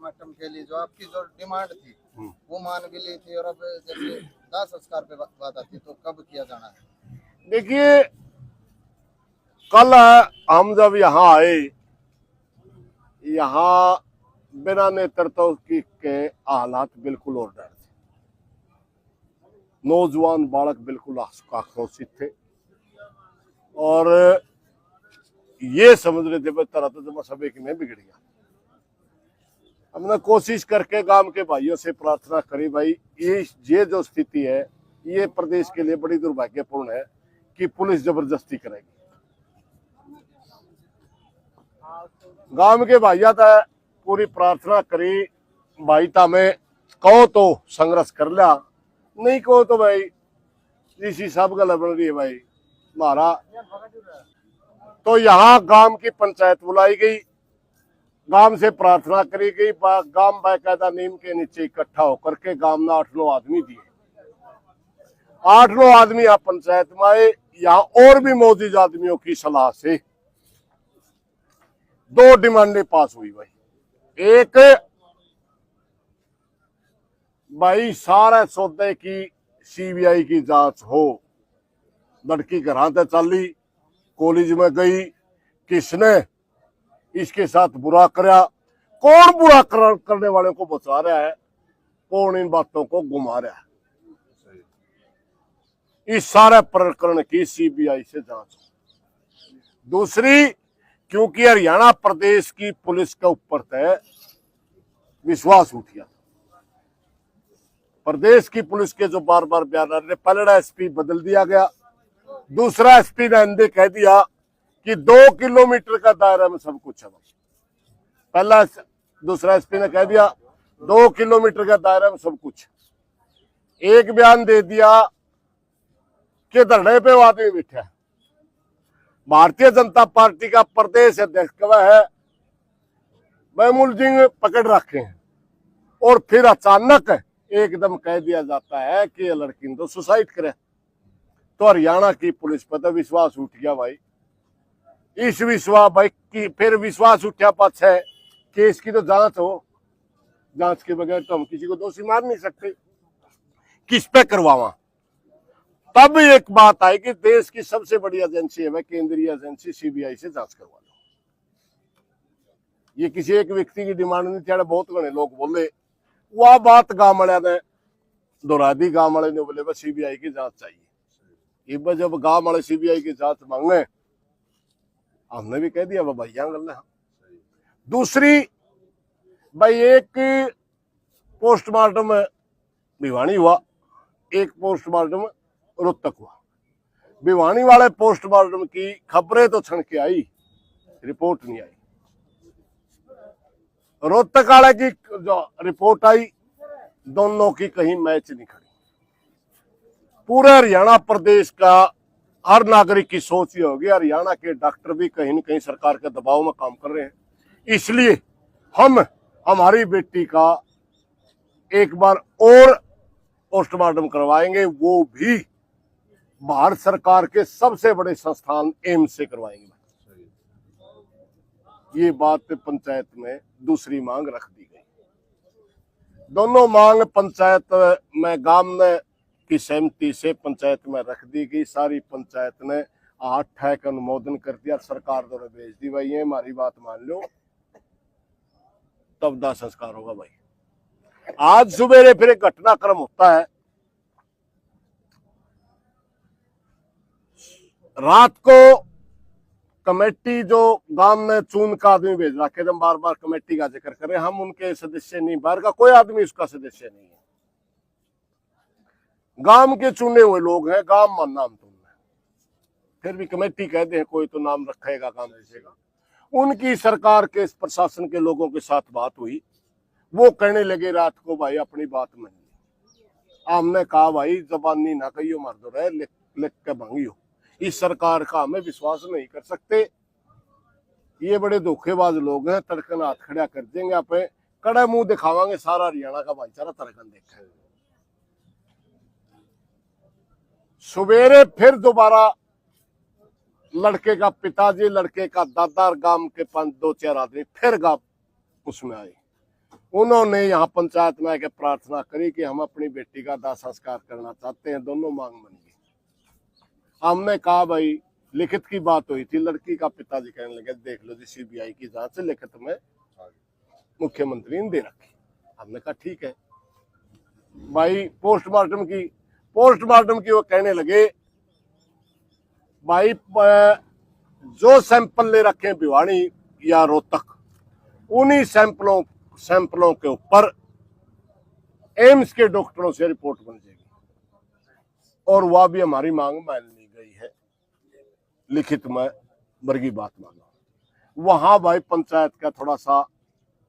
Postmortem के लिए जो आपकी जो डिमांड थी वो मान भी ली थी, और अब जैसे दाह संस्कार पे बात आती तो कब किया जाना है? देखिए, कल हम जब यहाँ आए, यहाँ बिना नेतृत्व के हालात बिल्कुल और डर थे। नौजवान बालक बिल्कुल आक्रोशित थे और ये समझ रहे थे तरह तो सब एक में बिगड़ गया। हमने कोशिश करके गांव के भाइयों से प्रार्थना करी, भाई ये जो स्थिति है ये प्रदेश के लिए बड़ी दुर्भाग्यपूर्ण है कि पुलिस जबरदस्ती करेगी। गांव के भाइया तो पूरी प्रार्थना करी, भाई तामे कहो तो संघर्ष कर लिया, नहीं कहो तो भाई इसी सब गल बन रही है भाई मारा। तो यहाँ गांव की पंचायत बुलाई गई, गांव से प्रार्थना करी गई, गांव बाकायदा नीम के नीचे इकट्ठा होकर के गांव ने 8-9 आदमी दिए। 8-9 आदमी यहाँ पंचायत में आए। यहाँ और भी मौजूद आदमियों की सलाह से 2 डिमांडें पास हुई भाई। एक, भाई सारे सौदे की सीबीआई की जांच हो। लड़की घर से चली, कॉलेज में गई, किसने इसके साथ बुरा कराया, कौन बुरा करने वाले को बचा रहा है, कौन इन बातों को घुमा रहा है, इस सारे प्रकरण की सीबीआई से जांच। दूसरी, क्योंकि हरियाणा प्रदेश की पुलिस के ऊपर तय विश्वास उठ गया। प्रदेश की पुलिस के जो बार बार बयान आ रहे, पहला एसपी बदल दिया गया, दूसरा एसपी ने अंदे कह दिया कि 2 किलोमीटर का दायरा में सब कुछ है। पहला दूसरा एसपी ने कह दिया 2 किलोमीटर का दायरा में सब कुछ। एक बयान दे दिया कि धरने पे वो आदमी बैठा है। भारतीय जनता पार्टी का प्रदेश अध्यक्ष है महमूद सिंह पकड़ रखे हैं, और फिर अचानक एकदम कह दिया जाता है कि ये लड़की तो सुसाइड करे। तो हरियाणा की पुलिस पर तो विश्वास उठ गया भाई। इस विश्वास भाई की फिर विश्वास उठा पास है कि इसकी तो जांच हो, जांच के बगैर तो हम किसी को दोषी मार नहीं सकते, किस पे करवावा। तब एक बात आई कि देश की सबसे बड़ी एजेंसी है केंद्रीय एजेंसी सीबीआई से जांच करवा लो। ये किसी एक व्यक्ति की डिमांड नहीं थी, बहुत घने लोग बोले। वह बात गांव वाले ने दोहरा दी, गांव वाले ने बोले बस सीबीआई की जांच चाहिए। ये जब गांव वाले सीबीआई की जांच मांगे, हमने भी कह दिया वह भैया गल। दूसरी भाई, एक पोस्टमार्टम भिवानी हुआ, एक पोस्टमार्टम रोहतक हुआ। भिवानी वाले पोस्टमार्टम की खबरें तो छन के आई, रिपोर्ट नहीं आई। रोहतक वाले की जो रिपोर्ट आई, दोनों की कहीं मैच नहीं खड़ी। पूरे हरियाणा प्रदेश का हर नागरिक की सोच ये होगी, हरियाणा के डॉक्टर भी कहीं न कहीं सरकार के दबाव में काम कर रहे हैं, इसलिए हम हमारी बेटी का एक बार और पोस्टमार्टम करवाएंगे, वो भी भारत सरकार के सबसे बड़े संस्थान एम्स से करवाएंगे। ये बात पंचायत में दूसरी मांग रख दी गई। दोनों मांग पंचायत में गांव ने की सहमति से पंचायत में रख दी गई। सारी पंचायत ने 8 का अनुमोदन कर दिया, सरकार द्वारा भेज दी। भाई ये हमारी बात मान लो, तब दाह संस्कार होगा। भाई आज सुबह फिर एक घटनाक्रम होता है। रात को कमेटी जो गांव ने चुन का आदमी भेज रखे, हम बार बार कमेटी का जिक्र करें, हम उनके सदस्य नहीं, बाहर का कोई आदमी उसका सदस्य नहीं है, गांव के चुने हुए लोग हैं, गांव मान नाम तुमने, फिर भी कमेटी कहते हैं, कोई तो नाम रखेगा काम ऐसेगा। उनकी सरकार के प्रशासन के लोगों के साथ बात हुई, वो कहने लगे रात को भाई अपनी बात मान ली। हमने कहा भाई जबानी ना कहियो मार दो रहे, लिख के भांगियो, इस सरकार का हमें विश्वास नहीं कर सकते, ये बड़े धोखेबाज लोग हैं, तड़कन हाथ खड़ा कर देंगे, आप कड़े मुंह दिखावांगे, सारा हरियाणा का भाईचारा तड़कन देखा। सवेरे फिर दोबारा लड़के का पिताजी, लड़के का दादा, गांव के 5-2-4 आदमी फिर गांव उसमें आए। उन्होंने यहाँ पंचायत में आके प्रार्थना करी कि हम अपनी बेटी का दाह संस्कार करना चाहते हैं, दोनों मांग बन गई। हमने कहा भाई लिखित की बात हुई थी, लड़की का पिताजी कहने लगे देख लो जी सीबीआई की जांच से लिखित में मुख्यमंत्री ने दे रखी। हमने कहा ठीक है भाई। पोस्टमार्टम की वो कहने लगे भाई जो सैंपल ले रखे हैं भिवानी या रोहतक, उन्हीं सैंपलों के ऊपर एम्स के डॉक्टरों से रिपोर्ट बन जाएगी, और वह भी हमारी मांग मान ली गई है, लिखित में वर्गी बात मानो। वहां भाई पंचायत का थोड़ा सा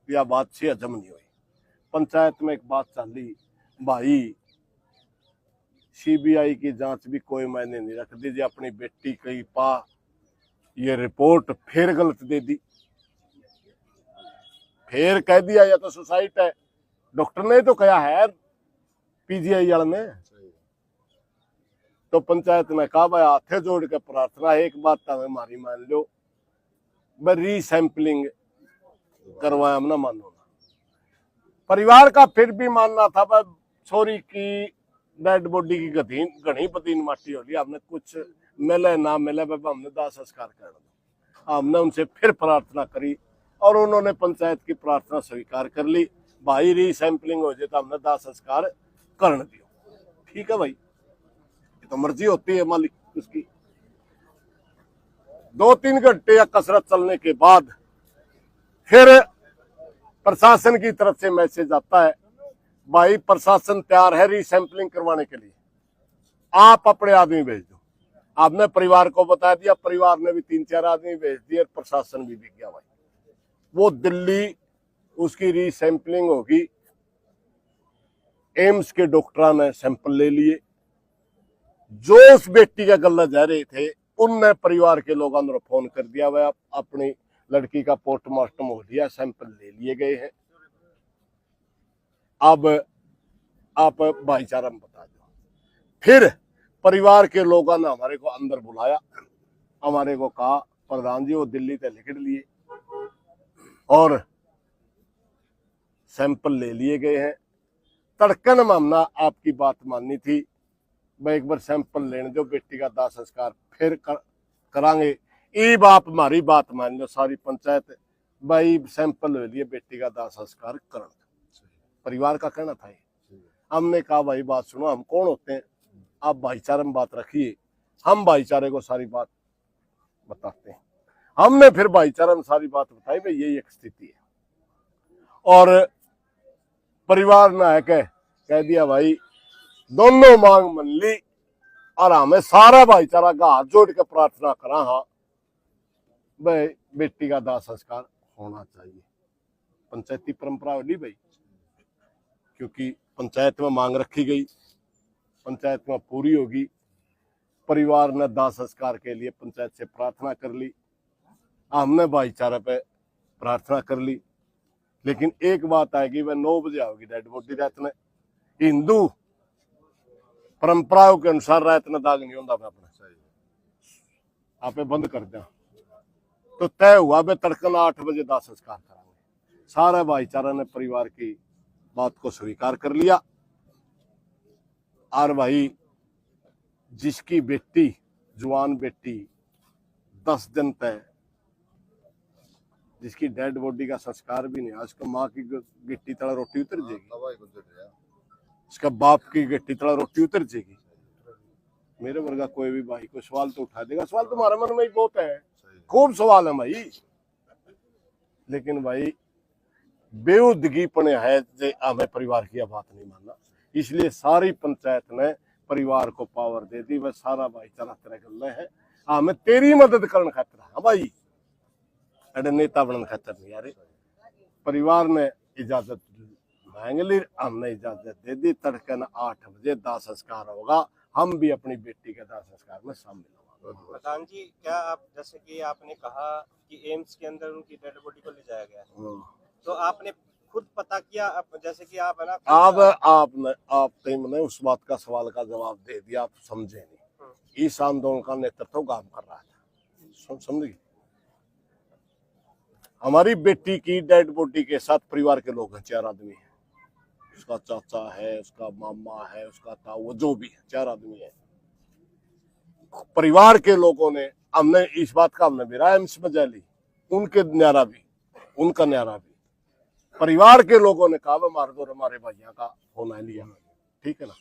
यह बात से हजम नहीं हुई। पंचायत में एक बात चली भाई सीबीआई की जांच भी कोई मायने नहीं रख दीजिए, अपनी बेटी की ये रिपोर्ट फिर गलत दे दी, फिर कह दिया या तो सुसाइड है। डॉक्टर ने तो कहा है पीजीआई वाले ने। तो पंचायत ने कहा भाई हाथे जोड़ के प्रार्थना, एक बात तो हमारी मान लो, रीसैंपलिंग करवाया हम ना मानो ना। परिवार का फिर भी मानना था भाई छोरी की डेड बॉडी की घनी पतीन माटी हो रही, हमने कुछ मिले ना मिले बाबा हमने दाह संस्कार कर दो। हमने उनसे फिर प्रार्थना करी और उन्होंने पंचायत की प्रार्थना स्वीकार कर ली। भाई रीसैंपलिंग हो जाए तो हमने दाह संस्कार कर दियो। ठीक है भाई, ये तो मर्जी होती है मालिक उसकी। 2-3 घंटे या कसरत चलने के बाद फिर प्रशासन की तरफ से मैसेज आता है भाई प्रशासन तैयार है रीसैंपलिंग करवाने के लिए, आप अपने आदमी भेज दो। आपने परिवार को बता दिया, परिवार ने भी 3-4 आदमी भेज दिए, प्रशासन भी गया भाई। वो दिल्ली उसकी रीसैंपलिंग होगी, एम्स के डॉक्टर ने सैंपल ले लिए। जो उस बेटी का गला जा रहे थे उनने परिवार के लोगों ने फोन कर दिया भाई अपनी लड़की का पोस्टमार्टम हो लिया, सैंपल ले लिए गए हैं, अब आप भाईचारा में बता दो। फिर परिवार के लोगों ने हमारे को अंदर बुलाया, हमारे को कहा प्रधान जी वो दिल्ली से लिख लिए और सैंपल ले लिए गए हैं। तड़कन मामला आपकी बात माननी थी भाई, एक बार सैंपल लेने जो बेटी का दाह संस्कार फिर करांगे। ईब आप हमारी बात मान लो सारी पंचायत भाई सैंपल ले लिए, बेटी का दाह संस्कार कर। परिवार का कहना था। हमने कहा भाई बात सुनो, हम कौन होते हैं, आप भाईचारे में बात रखिए, हम भाईचारे को सारी बात बताते हैं। हमने फिर भाईचारे में सारी बात बताई भाई यही एक स्थिति है, और परिवार ने कह दिया भाई दोनों मांग मन ली, और हमें सारा भाईचारा का हाथ जोड़ के प्रार्थना करा हाँ भाई बेटी का दाह संस्कार होना चाहिए। पंचायती परंपरा होली भाई, क्योंकि पंचायत में मांग रखी गई, पंचायत में पूरी होगी। परिवार ने दाह संस्कार के लिए पंचायत से प्रार्थना कर ली, हमने भाईचारे पे प्रार्थना कर ली। लेकिन एक बात आएगी, वह 9 बजे आओगी डेड बॉडी, रात में हिंदू परंपराओं के अनुसार रात में दाग नहीं होता, अपने आप बंद कर दिया। तो तय हुआ वे तड़कन 8 बजे दाह संस्कार कराएंगे। सारा भाईचारा ने परिवार की बात को स्वीकार कर लिया। और भाई जिसकी बेटी जवान बेटी 10 दिन तक जिसकी डेड बॉडी का संस्कार भी नहीं, उसका माँ की गिट्टी तला रोटी उतर जाएगी, उसका बाप की गिट्टी तला रोटी उतर जाएगी। मेरे वर्गा कोई भी भाई को सवाल तो उठा देगा, सवाल तुम्हारे मन में ही बहुत है, खूब सवाल है भाई। लेकिन भाई बेउदगी पने है जे हमें परिवार की बात नहीं मानना, इसलिए सारी पंचायत ने परिवार को पावर दे दी। वह सारा भाईचारा तेरे गले है, हमें तेरी मदद करने खातिर। हाँ भाई अरे नेता बनने खातिर नहीं यार। परिवार ने इजाजत मांग ली, हमने इजाजत दे दी। तड़कन 8 बजे दाह संस्कार होगा, हम भी अपनी बेटी के दाह संस्कार में शामिल होंगे। प्रधान जी, क्या आप जैसे कि आपने कहा कि एम्स के अंदर उनकी डेड बॉडी को ले जाया गया है, तो आपने खुद पता किया, जैसे कि आप है ना आपने मैंने उस बात का सवाल का जवाब दे दिया, आप समझे नहीं। इस आंदोलन का नेतृत्व काम कर रहा था, समझिए। हमारी बेटी की डेड बॉडी के साथ परिवार के लोग हैं, 4 आदमी हैं। उसका चाचा है, उसका मामा है, उसका ताऊ, जो भी है, 4 आदमी है। परिवार के लोगों ने, हमने इस बात का हमने भी राय एम्स में जा ली, उनके न्यारा भी, उनका न्यारा भी, परिवार के लोगों ने कहा मार दो, हमारे भैया का होना लिया, ठीक है ना।